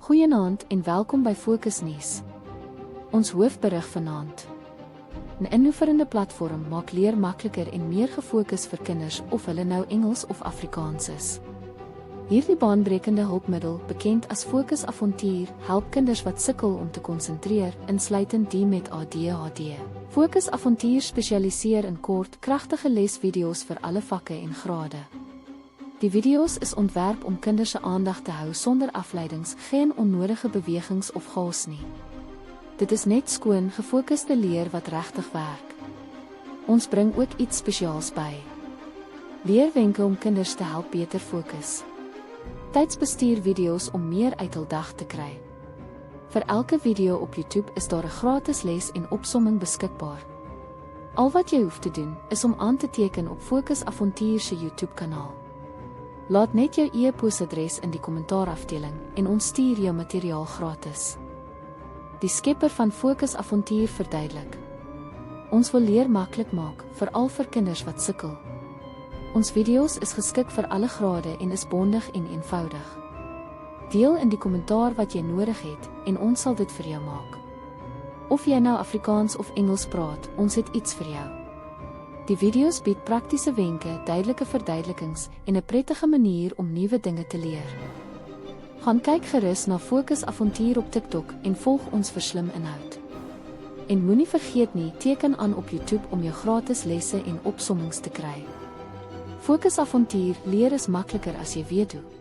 Goeienaand en welkom by Fokus Nuus. Ons hoofberig vanaand. 'n Innoverende platform maak leer makliker en meer gefokus vir kinders of hulle nou Engels of Afrikaans is. Hierdie baanbrekende hulpmiddel, bekend as Fokus Avontuur, help kinders wat sukkel om te konsentreer, insluitend die met ADHD. Fokus Avontuur spesialiseer in kort, kragtige lesvideo's vir alle vakke en grade. Die video's is ontwerp om kinders se aandag te hou sonder afleidings, geen onnodige bewegings of chaos nie. Dit is net skoon, gefokuste leer wat regtig werk. Ons bring ook iets spesiaals by. Leerwenke om kinders te help beter fokus. Tydsbestuur video's om meer uit hul dag te kry. Vir elke video op YouTube is daar 'n gratis les en opsomming beskikbaar. Al wat jy hoef te doen, is om aan te teken op Fokus Avontuur se YouTube-kanaal. Laat net jou e-posadres in die kommentaarafdeling en ons stuur jou materiaal gratis. Die skepper van Fokus Avontuur verduidelik: ons wil leer maklik maak, veral vir kinders wat sukkel. Ons video's is geskik vir alle grade en is bondig en eenvoudig. Deel in die kommentaar wat jy nodig het en ons sal dit vir jou maak. Of jy nou Afrikaans of Engels praat, ons het iets vir jou. Die video's bied praktiese wenke, duidelike verduidelikings en 'n prettige manier om nuwe dinge te leer. Gaan kyk gerus na Fokus Avontuur op TikTok en volg ons vir slim inhoud. En moenie vergeet nie, teken aan op YouTube om jou gratis lesse en opsommings te kry. Fokus Avontuur, leer is makliker as jy weet hoe.